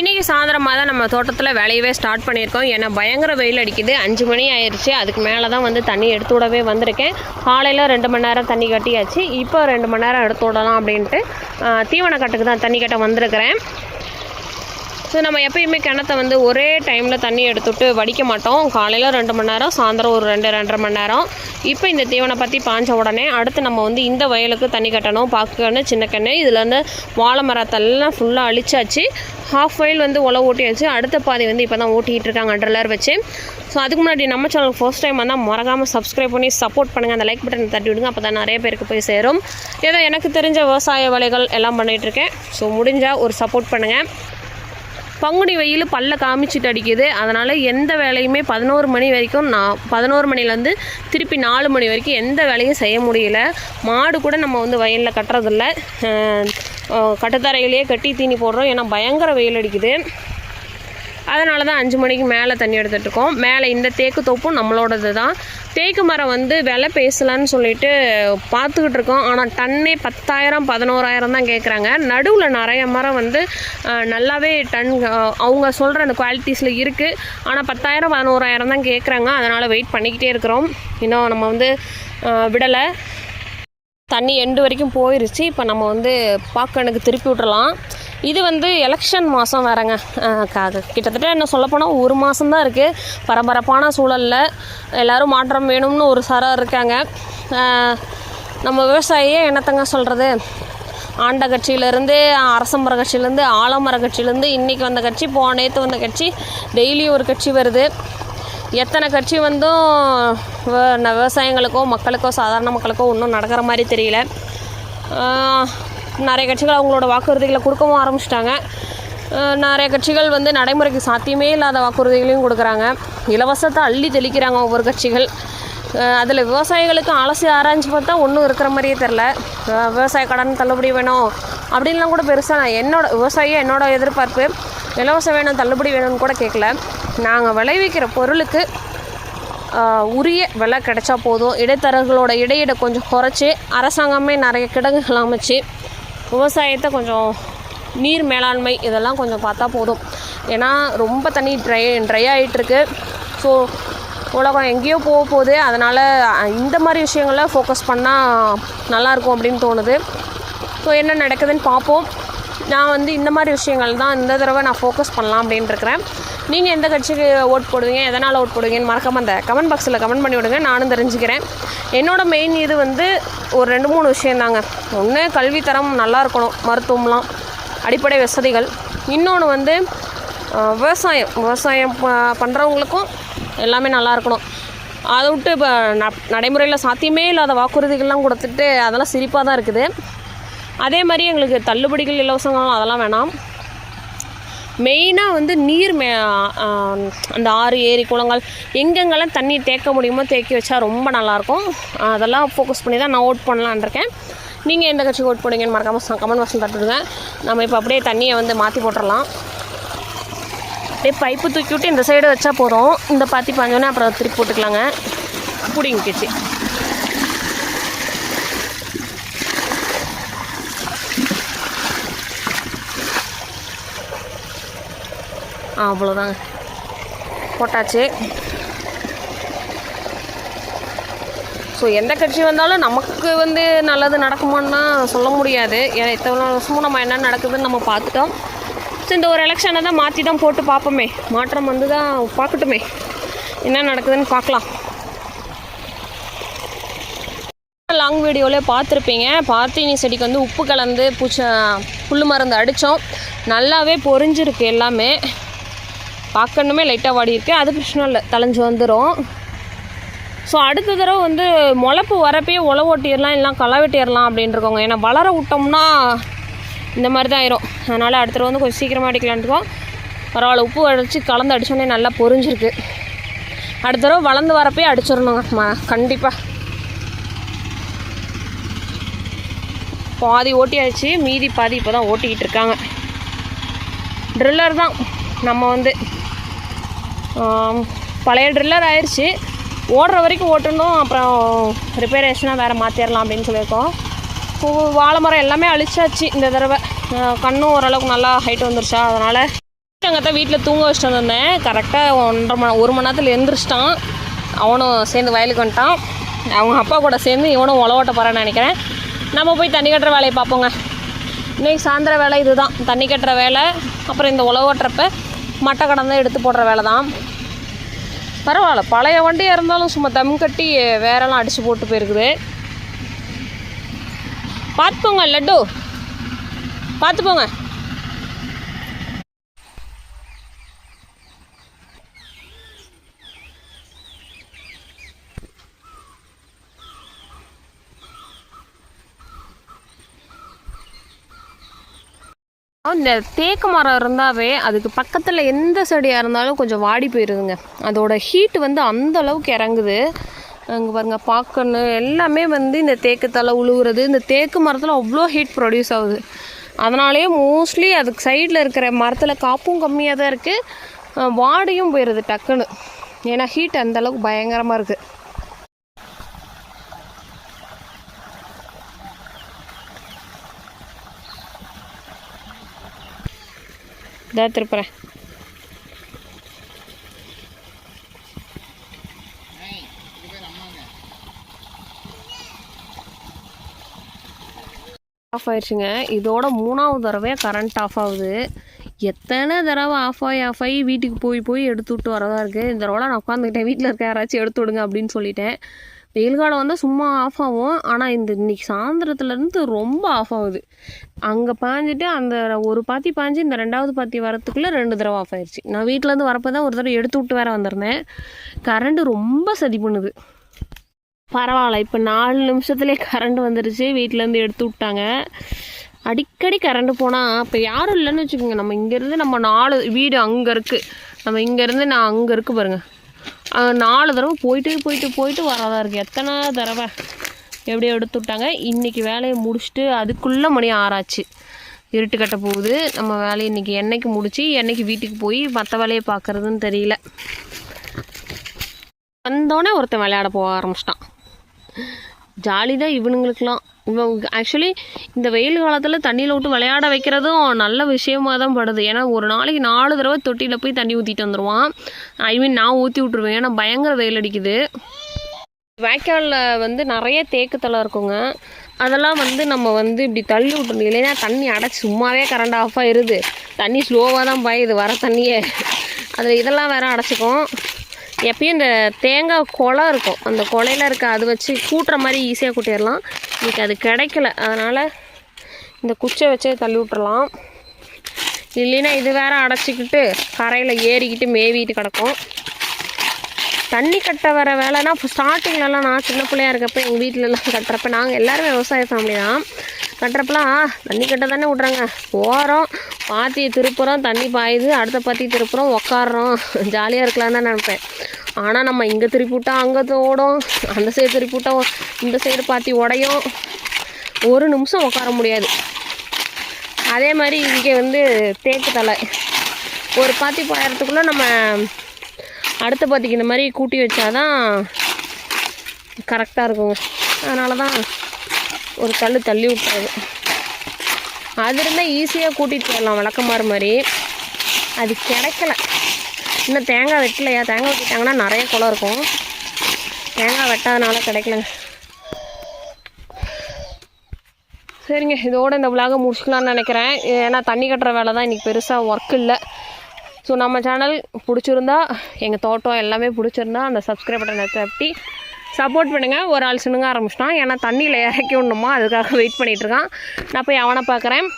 இன்றைக்கி சாயந்தரமாக தான் நம்ம தோட்டத்தில் வேலையவே ஸ்டார்ட் பண்ணியிருக்கோம். ஏன்னா பயங்கர வெயில் அடிக்குது. 5 மணி ஆயிடுச்சு. அதுக்கு மேலே தான் வந்து தண்ணி எடுத்து விடவே வந்திருக்கேன். காலையில் 2 மணி நேரம் தண்ணி கட்டியாச்சு. இப்போ 2 மணி நேரம் எடுத்து விடலாம் அப்படின்ட்டு தீவன கட்டுக்கு தான் தண்ணி கட்ட வந்திருக்கிறேன். ஸோ நம்ம எப்பயுமே கிணத்தை வந்து ஒரே டைமில் தண்ணி எடுத்துவிட்டு வடிக்க மாட்டோம். காலையில் 2 மணி நேரம், சாயந்தரம் ஒரு 2-2.5 மணி நேரம். இப்போ இந்த தீவனை பற்றி பாய்ஞ்ச உடனே அடுத்து நம்ம வந்து இந்த வயலுக்கு தண்ணி கட்டணும். பாக்கன்னு சின்ன கண்ணு இதில் வந்து வாழை மரத்தெல்லாம் ஃபுல்லாக அழிச்சாச்சு. ஹாஃப் வயல் வந்து உழவு ஓட்டியாச்சு. அடுத்த பாதி வந்து இப்போ தான் ஓட்டிகிட்டு இருக்காங்க ட்ரில்லர் வச்சு. ஸோ அதுக்கு முன்னாடி நம்ம சேனலுக்கு ஃபர்ஸ்ட் டைம் வந்தால் மறக்காமல் சப்ஸ்கிரைப் பண்ணி சப்போர்ட் பண்ணுங்கள். அந்த லைக் பட்டனை தட்டி விடுங்க. அப்போ தான் நிறைய பேருக்கு போய் சேரும். ஏதோ எனக்கு தெரிஞ்ச விவசாய வேலைகள் எல்லாம் பண்ணிகிட்ருக்கேன். ஸோ முடிஞ்சால் ஒரு சப்போர்ட் பண்ணுங்கள். பங்குனி வெயில் பல்ல காமிச்சிட்டு அடிக்குது. அதனால் எந்த வேலையுமே 11 மணி வரைக்கும் 11 மணிலேருந்து திருப்பி 4 மணி வரைக்கும் எந்த வேலையும் செய்ய முடியல. மாடு கூட நம்ம வந்து வயலில் கட்டுறதில்ல. கட்டுத்தரையிலேயே கட்டி தீனி போடுறோம். ஏன்னா பயங்கர வெயில் அடிக்குது. அதனால தான் 5 மணிக்கு மேலே தண்ணி எடுத்துகிட்ருக்கோம். மேலே இந்த தேக்கு தோப்பும் நம்மளோடது தான். தேக்கு மரம் வந்து விலை பேசலான்னு சொல்லிட்டு பார்த்துக்கிட்டு இருக்கோம். ஆனால் டன்னே 10,000-11,000 தான் கேட்குறாங்க. நடுவில் நிறைய மரம் வந்து நல்லாவே டன் அவங்க சொல்கிற அந்த குவாலிட்டிஸில் இருக்குது. ஆனால் 10,000-11,000 தான் கேட்குறாங்க. அதனால் வெயிட் பண்ணிக்கிட்டே இருக்கிறோம். இன்னும் நம்ம வந்து விடலை. தண்ணி எண்டு வரைக்கும் போயிடுச்சு. இப்போ நம்ம வந்து பாக்கனுக்கு திருப்பி விட்றலாம். இது வந்து எலெக்ஷன் மாதம் வேறங்க. கிட்டத்தட்ட என்ன சொல்லப்போனால் 1 மாதம்தான் இருக்குது. பரபரப்பான சூழலில் எல்லோரும் மாற்றம் வேணும்னு ஒரு சாரார் இருக்காங்க. நம்ம விவசாயியே என்னத்தங்க சொல்கிறது, ஆண்ட கட்சியிலேருந்து அரசமர கட்சியிலேருந்து ஆலமர கட்சியிலேருந்து இன்றைக்கி வந்த கட்சி, நேற்று வந்த கட்சி, டெய்லி ஒரு கட்சி வருது. எத்தனை கட்சி வந்தும் விவசாயிகளுக்கோ மக்களுக்கோ சாதாரண மக்களுக்கோ ஒன்றும் நடக்கிற மாதிரி தெரியல. நிறைய கட்சிகள் அவங்களோட வாக்குறுதிகளை கொடுக்கவும் ஆரம்பிச்சிட்டாங்க. நிறைய கட்சிகள் வந்து நடைமுறைக்கு சாத்தியமே இல்லாத வாக்குறுதிகளையும் கொடுக்குறாங்க. இலவசத்தை அள்ளி தெளிக்கிறாங்க ஒவ்வொரு கட்சிகள். அதில் விவசாயிகளுக்கு அலசி ஆராய்ச்சி பார்த்தா ஒன்றும் இருக்கிற மாதிரியே தெரில. விவசாய கடன் தள்ளுபடி வேணும் அப்படின்லாம் கூட பெருசாக என்னோட எதிர்பார்ப்பு இலவசம் வேணும் தள்ளுபடி வேணும்னு கூட கேட்கல. நாங்கள் விளைவிக்கிற பொருளுக்கு உரிய விலை கிடைச்சா போதும். இடைத்தரகர்களோட இடையிட கொஞ்சம் குறைச்சி அரசாங்கமே நிறைய கிடங்குகள் அமைச்சு விவசாயத்தை கொஞ்சம் நீர் மேலாண்மை இதெல்லாம் கொஞ்சம் பார்த்தா போதும். ஏன்னா ரொம்ப தண்ணி ட்ரை ஆகிட்டுருக்கு. ஸோ உலகம் எங்கேயோ போக போகுது. அதனால் இந்த மாதிரி விஷயங்களில் ஃபோக்கஸ் பண்ணால் நல்லாயிருக்கும் அப்படின்னு தோணுது. ஸோ என்ன நடக்குதுன்னு பார்ப்போம். நான் வந்து இந்த மாதிரி விஷயங்கள் தான் இந்த தடவை நான் ஃபோக்கஸ் பண்ணலாம் அப்படின்னு இருக்கிறேன். நீங்கள் எந்த கட்சிக்கு ஓட் போடுவீங்க, எதனால் ஓட் போடுவீங்கன்னு மறக்காம அந்த கமெண்ட் பாக்ஸில் கமெண்ட் பண்ணி விடுங்க. நானும் தெரிஞ்சுக்கிறேன். என்னோடய மெயின் இது வந்து ஒரு 2-3 விஷயந்தாங்க. ஒன்று கல்வித்தரம் நல்லா இருக்கணும், மருத்துவம்லாம் அடிப்படை வசதிகள். இன்னொன்று வந்து விவசாயம் பண்ணுறவங்களுக்கும் எல்லாமே நல்லா இருக்கணும். அதை விட்டு இப்போ நடைமுறையில் சாத்தியமே இல்லாத வாக்குறுதிகள்லாம் கொடுத்துட்டு அதெல்லாம் சிரிப்பாக தான் இருக்குது. அதே மாதிரி எங்களுக்கு தள்ளுபடிகள் இலவசங்கள் அதெல்லாம் வேணாம். மெயினாக வந்து நீர் அந்த ஆறு ஏரி குளங்கள் எங்கெங்கெல்லாம் தண்ணி தேக்க முடியுமோ தேக்கி வச்சா ரொம்ப நல்லாயிருக்கும். அதெல்லாம் ஃபோக்கஸ் பண்ணி தான் நான் ஓட் பண்ணலான் இருக்கேன். நீங்கள் எந்த கட்சிக்கு ஓட் போடுங்கன்னு மறக்காமல் கமெண்ட் பாக்ஸில் தட்டுடுங்க. நம்ம இப்போ அப்படியே தண்ணியை வந்து மாற்றி போட்டுடலாம். அப்படியே பைப்பு தூக்கி விட்டு இந்த சைடு வச்சா போதும். இந்த பாத்தி பாஞ்சோன்னே அப்புறம் திருப்பி போட்டுக்கலாங்க. பிடிங்கிச்சு. அவ்வளோதாங்க, போட்டாச்சு. ஸோ எந்த கட்சி வந்தாலும் நமக்கு வந்து நல்லது நடக்குமான்னா சொல்ல முடியாது. ஏன்னா இத்தனை வருஷமும் நம்ம என்ன நடக்குதுன்னு நம்ம பார்த்துட்டோம். ஸோ இந்த ஒரு எலெக்ஷனை தான் மாற்றி தான் போட்டு பார்ப்போமே. மாற்றம் வந்து தான் பார்க்கட்டுமே, என்ன நடக்குதுன்னு பார்க்கலாம். லாங் வீடியோவிலே பார்த்துருப்பீங்க. பார்த்தீனி செடிக்கு வந்து உப்பு கலந்து புல் மருந்து அடித்தோம். நல்லாவே பொரிஞ்சிருக்கு. எல்லாமே பார்க்கணுமே லைட்டாக வாடி இருக்குது. அது பிரச்சனை இல்லை, தலைஞ்சு வந்துடும். ஸோ அடுத்த தடவை வந்து முளைப்பு வரப்பே உழவு ஓட்டிடலாம், இல்லை களை வெட்டிடலாம் அப்படின்னு இருக்கோங்க. ஏன்னா வளர விட்டோம்னா இந்த மாதிரி தான் ஆயிரும். அதனால் அடுத்த தடவை வந்து கொஞ்சம் சீக்கிரமாக அடிக்கலான்ட்டுருக்கோம். பரவாயில்ல, உப்பு அடித்து கலந்து அடித்தோடனே நல்லா பொரிஞ்சிருக்கு. அடுத்த தடவை வளர்ந்து வரப்பே அடிச்சிடணுங்க கண்டிப்பாக. பாதி ஓட்டியாச்சு, மீதி பாதி இப்போ தான் ஓட்டிக்கிட்டு இருக்காங்க. ட்ரில்லர் தான் நம்ம வந்து பழைய ட்ரில்லர் ஆயிடுச்சு. ஓடுற வரைக்கும் ஓட்டணும். அப்புறம் ரிப்பேர் ஆயிடுச்சுன்னா வேறு மாற்றிடலாம் அப்படின்னு சொல்லியிருக்கோம். வாழை மரம் எல்லாமே அழிச்சாச்சு இந்த தடவை. கண்ணும் ஓரளவுக்கு நல்லா ஹைட் வந்துருச்சா, அதனால் அங்கே வீட்டில் தூங்க வச்சுட்டு வந்திருந்தேன். கரெக்டாக 1 மணி நேரத்தில் எழுந்திரிச்சிட்டான். அவனும் சேர்ந்து வயலுக்கு வந்துட்டான். அவங்க அப்பா கூட சேர்ந்து இவனும் உழவோட்ட போகிறான்னு நினைக்கிறேன். நம்ம போய் தண்ணி கட்டுற வேலையை பார்ப்போங்க. இன்றைக்கி சாயந்தர வேலை இது தான், தண்ணி கட்டுற வேலை. அப்புறம் இந்த உழவோட்டுறப்ப மட்டை கடந்தான் எடுத்து போடுற வேலை தான். பரவாயில்ல, பழைய வண்டியாக இருந்தாலும் சும்மா தம் கட்டி வேறெல்லாம் அடித்து போட்டு போயிருக்குது. பார்த்துப்போங்க லட்டு, பார்த்துப்போங்க. இந்த தேக்கு மரம் இருந்தாவே அதுக்கு பக்கத்தில் எந்த செடியாக இருந்தாலும் கொஞ்சம் வாடி போயிடுதுங்க. அதோட ஹீட்டு வந்து அந்த அளவுக்கு இறங்குது. அங்கே பாருங்க, பாக்கன்னு எல்லாமே வந்து இந்த தேக்கு தலை உழுவுறது. இந்த தேக்கு மரத்தில் அவ்வளோ ஹீட் ப்ரொடியூஸ் ஆகுது. அதனாலேயே மோஸ்ட்லி அதுக்கு சைடில் இருக்கிற மரத்தில் காப்பும் கம்மியாக தான் இருக்குது, வாடியும் போயிடுது டக்குன்னு. ஏன்னா ஹீட் அந்தளவுக்கு பயங்கரமாக இருக்குது. இதான் திருப்புறேன். ஆஃப் ஆயிடுச்சுங்க. இதோட 3வது தடவையாக கரண்ட் ஆஃப் ஆகுது. எத்தனை தடவை ஆஃப் ஆகி வீட்டுக்கு போய் எடுத்து விட்டு வரதா இருக்குது. இந்த தடவை நான் உட்காந்துக்கிட்டேன், வீட்டில் இருக்க யாராச்சும் எடுத்து விடுங்க அப்படின்னு சொல்லிட்டேன். வெயில் காலம் வந்தால் சும்மா ஆஃப் ஆகும். ஆனால் இன்றைக்கி சாயந்தரத்துலேருந்து ரொம்ப ஆஃப் ஆகுது. அங்கே பாஞ்சிட்டு அந்த ஒரு பாத்தி பாஞ்சு இந்த 2வது பாத்தி வரத்துக்குள்ளே 2 தடவை ஆஃப் ஆயிடுச்சு. நான் வீட்டிலேருந்து வரப்போ தான் ஒரு தடவை எடுத்து விட்டு வேறு வந்திருந்தேன். கரண்ட்டு ரொம்ப சதி பண்ணுது. பரவாயில்ல, இப்போ 4 நிமிஷத்துலேயே கரண்ட் வந்துடுச்சு. வீட்டிலேருந்து எடுத்து விட்டாங்க. அடிக்கடி கரண்ட்டு போனால் இப்போ யாரும் இல்லைன்னு வச்சுக்கோங்க. நம்ம இங்கேருந்து நம்ம 4 வீடு அங்கே இருக்குது, நம்ம இங்கேருந்து நான் அங்கே இருக்குது பாருங்கள், 4 தடவை போயிட்டு வரதா இருக்குது. எத்தனை தடவை எப்படியோ எடுத்து விட்டாங்க. இன்றைக்கி வேலையை முடிச்சுட்டு அதுக்குள்ளே மணி 6 ஆச்சு. இருட்டு கட்ட போகுது. நம்ம வேலையை இன்றைக்கி என்னைக்கு முடிச்சு என்னைக்கு வீட்டுக்கு போய் மற்ற வேலையை பார்க்குறதுன்னு தெரியல. வந்தோடனே ஒருத்தன் விளையாட போக ஆரம்பிச்சிட்டான். ஜாலி தான் இவனுங்களுக்கெலாம். ஆக்சுவலி இந்த வெயில் காலத்தில் தண்ணியில் விட்டு விளையாட வைக்கிறதும் நல்ல விஷயமாக தான் படுது. ஏன்னா ஒரு நாளைக்கு 4 தடவை தொட்டியில் போய் தண்ணி ஊற்றிட்டு வந்துடுவான். நான் ஊற்றி விட்ருவேன், ஏன்னா பயங்கர வெயில் அடிக்குது. வாய்க்காலில் வந்து நிறைய தேக்கு தலை இருக்குங்க. அதெல்லாம் வந்து நம்ம வந்து இப்படி தள்ளி விட்டுருந்தோம், இல்லைன்னா தண்ணி அடைச்சி சும்மாவே கரண்ட் ஆஃப் ஆகிடுது. தண்ணி ஸ்லோவாக தான் பாயுது வர தண்ணியே. அதில் இதெல்லாம் வேறு அடைச்சிக்கும். எப்பயும் இந்த தேங்காய் குலை இருக்கும், அந்த குலையில் இருக்க அது வச்சு கூட்டுற மாதிரி ஈஸியாக கூட்டிடலாம். இன்றைக்கி அது கிடைக்கல, அதனால் இந்த குச்சை வச்சே தள்ளி விட்டுறலாம். இல்லைன்னா இது வேறு அடைச்சிக்கிட்டு கரையில் ஏறிக்கிட்டு மேவிட்டு கிடக்கும். தண்ணி கட்ட வர வேலைனா இப்போ ஸ்டார்டிங்லலாம் நான் சின்ன பிள்ளையா இருக்கப்போ எங்கள் வீட்டிலலாம் கட்டுறப்ப, நாங்கள் எல்லாருமே விவசாய ஃபேமிலி தான், கட்டுறப்பெல்லாம் தண்ணி கட்ட தானே விட்றாங்க. போகிறோம், பாத்தியை திருப்புறோம், தண்ணி பாயுது, அடுத்த பாத்தி திருப்புறோம், உக்காடுறோம், ஜாலியாக இருக்கலான்னு தான் நினைப்பேன். ஆனால் நம்ம இங்கே திருப்பி விட்டால் அங்கே ஓடும், அந்த சைடு திருப்பி விட்டால் இந்த சைடு பாத்தி உடையும், ஒரு நிமிஷம் உட்கார முடியாது. அதே மாதிரி இங்கே வந்து தேக்கு தலை ஒரு பாத்தி பாயறதுக்குள்ளே நம்ம அடுத்த பாத்திக்கு இந்த மாதிரி கூட்டி வச்சாதான் கரெக்டாக இருக்குங்க. அதனால தான் ஒரு தள்ளி விட்டுறது. அது இருந்தால் ஈஸியாக கூட்டிகிட்டு போயிடலாம் விளக்கமாறு மாதிரி. அது கிடைக்கல. இன்னும் தேங்காய் வெட்டலையா? தேங்காய் வெட்டிட்டாங்கன்னா நிறைய குளம் இருக்கும். தேங்காய் வெட்டாதனால கிடைக்கலங்க. சரிங்க, இதோடு இந்த விலாகை முடிச்சுக்கலான்னு நினைக்கிறேன். ஏன்னா தண்ணி கட்டுற வேலை தான் இன்றைக்கி பெருசாக ஒர்க் இல்லை. ஸோ நம்ம சேனல் பிடிச்சிருந்தா, எங்கள் தோட்டம் எல்லாமே பிடிச்சிருந்தா அந்த சப்ஸ்கிரைப் பட்டனை தட்டி சப்போர்ட் பண்ணுங்கள். ஒரு ஆள் சின்னுங்க ஆரம்பிச்சிட்டான், ஏன்னா தண்ணியில் இறக்கி விடணுமா, அதுக்காக வெயிட் பண்ணிகிட்ருக்கான். நான் போய் அவனை பார்க்குறேன்.